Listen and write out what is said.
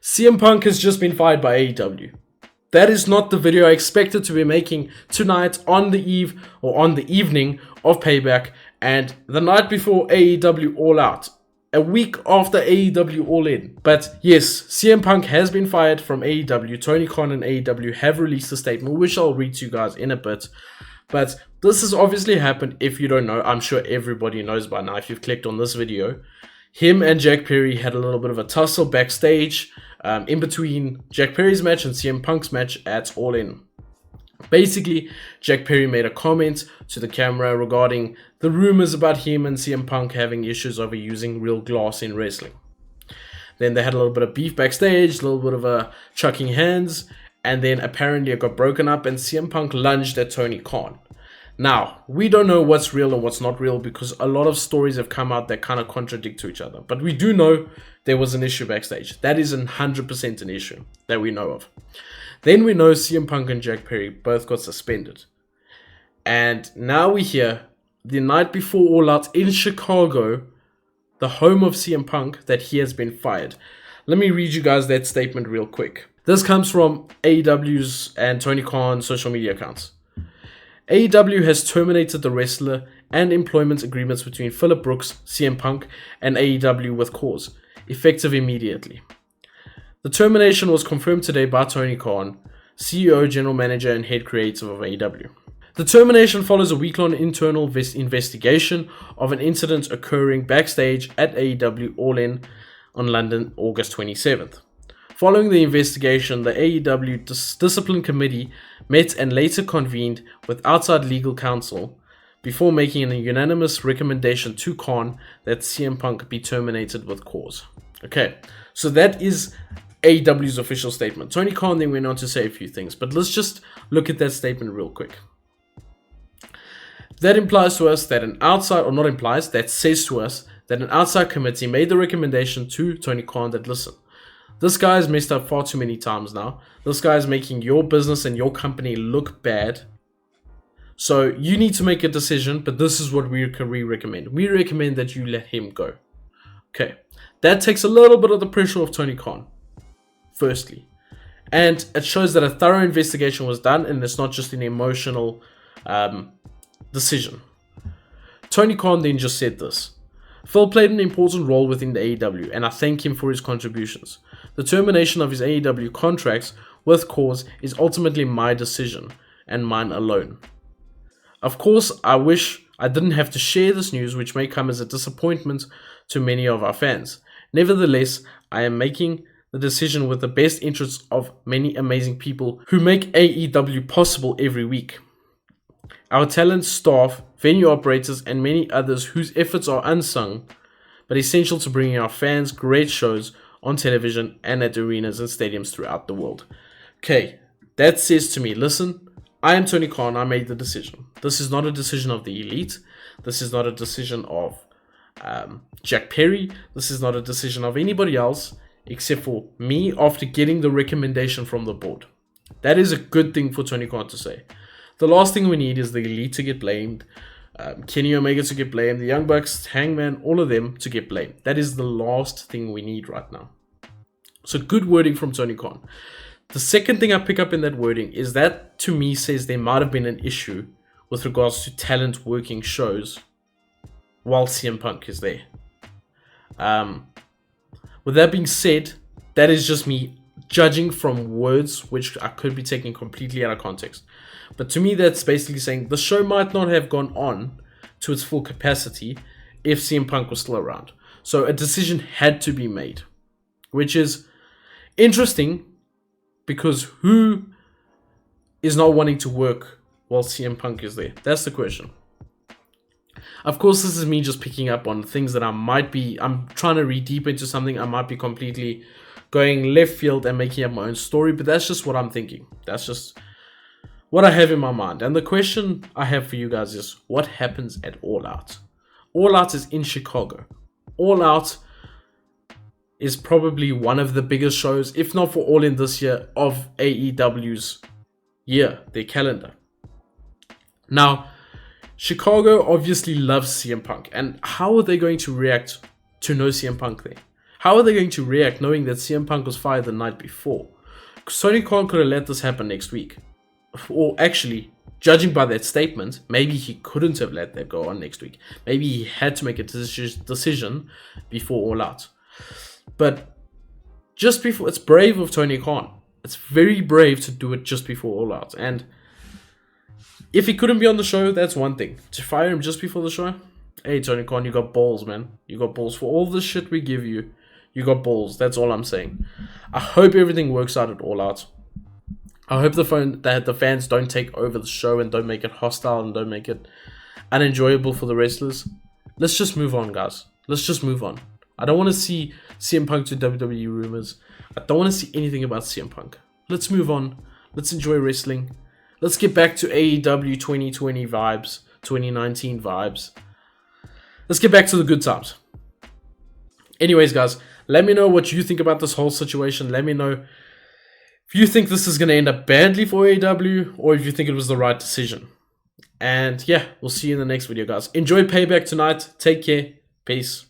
CM Punk has just been fired by AEW. That is not the video I expected to be making tonight on the eve or on the evening of Payback and the night before AEW All Out. A week after AEW All In. But yes, CM Punk has been fired from AEW. Tony Khan and AEW have released a statement, which I'll read to you guys in a bit. But this has obviously happened. If you don't know, I'm sure everybody knows by now if you've clicked on this video. Him and Jack Perry had a little bit of a tussle backstage in between Jack Perry's match and CM Punk's match at All In. Basically, Jack Perry made a comment to the camera regarding the rumors about him and CM Punk having issues over using real glass in wrestling. Then they had a little bit of beef backstage, a little bit of a chucking hands, and then apparently it got broken up and CM Punk lunged at Tony Khan. Now, we don't know what's real and what's not real because a lot of stories have come out that kind of contradict to each other. But we do know there was an issue backstage. That is 100% an issue that we know of. Then we know CM Punk and Jack Perry both got suspended. And now we hear the night before All Out in Chicago, the home of CM Punk, that he has been fired. Let me read you guys that statement real quick. This comes from AEW's and Tony Khan's social media accounts. AEW has terminated the wrestler and employment agreements between Phillip Brooks, CM Punk, and AEW with cause, effective immediately. The termination was confirmed today by Tony Khan, CEO, General Manager, and Head Creative of AEW. The termination follows a week-long internal investigation of an incident occurring backstage at AEW All In on London, August 27th. Following the investigation, the AEW Discipline Committee met and later convened with outside legal counsel before making a unanimous recommendation to Khan that CM Punk be terminated with cause. Okay, so that is AEW's official statement. Tony Khan then went on to say a few things, but let's just look at that statement real quick. That implies to us that that says to us that an outside committee made the recommendation to Tony Khan that, listen, this guy has messed up far too many times now. This guy is making your business and your company look bad. So you need to make a decision, but this is what we recommend. We recommend that you let him go. Okay, that takes a little bit of the pressure off Tony Khan, firstly. And it shows that a thorough investigation was done and it's not just an emotional decision. Tony Khan then just said this. Phil played an important role within the AEW and I thank him for his contributions. The termination of his AEW contracts with cause is ultimately my decision and mine alone. Of course, I wish I didn't have to share this news, which may come as a disappointment to many of our fans. Nevertheless, I am making the decision with the best interests of many amazing people who make AEW possible every week. Our talent, staff, venue operators, and many others whose efforts are unsung, but essential to bringing our fans great shows on television and at arenas and stadiums throughout the world. Okay, that says to me, listen, I am Tony Khan, I made the decision. This is not a decision of the elite. This is not a decision of Jack Perry. This is not a decision of anybody else except for me after getting the recommendation from the board. That is a good thing for Tony Khan to say. The last thing we need is the elite to get blamed, Kenny Omega to get blamed, the Young Bucks, Hangman, all of them to get blamed. That is the last thing we need right now. So good wording from Tony Khan. The second thing I pick up in that wording is that to me says there might have been an issue with regards to talent working shows while CM Punk is there. With that being said, that is just me judging from words which I could be taking completely out of context. But to me, that's basically saying the show might not have gone on to its full capacity if CM Punk was still around. So a decision had to be made, which is interesting because who is not wanting to work while CM Punk is there? That's the question. Of course, this is me just picking up on things that I'm trying to read deep into something. I might be completely going left field and making up my own story, but that's just what I'm thinking. That's just what I have in my mind. And the question I have for you guys is, what happens at All Out? All Out is in Chicago. All Out is probably one of the biggest shows, if not for All In this year, of AEW's year, their calendar. Now, Chicago obviously loves CM Punk. And how are they going to react to no CM Punk there? How are they going to react knowing that CM Punk was fired the night before? Because Tony Khan could have let this happen next week. Or actually, judging by that statement, maybe he couldn't have let that go on next week. Maybe he had to make a decision before All Out. But just before, it's brave of Tony Khan. It's very brave to do it just before All Out. And if he couldn't be on the show, that's one thing. To fire him just before the show? Hey, Tony Khan, you got balls, man. You got balls. For all the shit we give you, you got balls. That's all I'm saying. I hope everything works out at All Out. I hope that the fans don't take over the show and don't make it hostile and don't make it unenjoyable for the wrestlers. Let's just move on, guys. Let's just move on. I don't want to see CM Punk to WWE rumors. I don't want to see anything about CM Punk. Let's move on. Let's enjoy wrestling. Let's get back to AEW 2020 vibes, 2019 vibes. Let's get back to the good times. Anyways, guys, let me know what you think about this whole situation. Let me know if you think this is going to end up badly for AEW or if you think it was the right decision. And yeah, we'll see you in the next video, guys. Enjoy Payback tonight. Take care. Peace.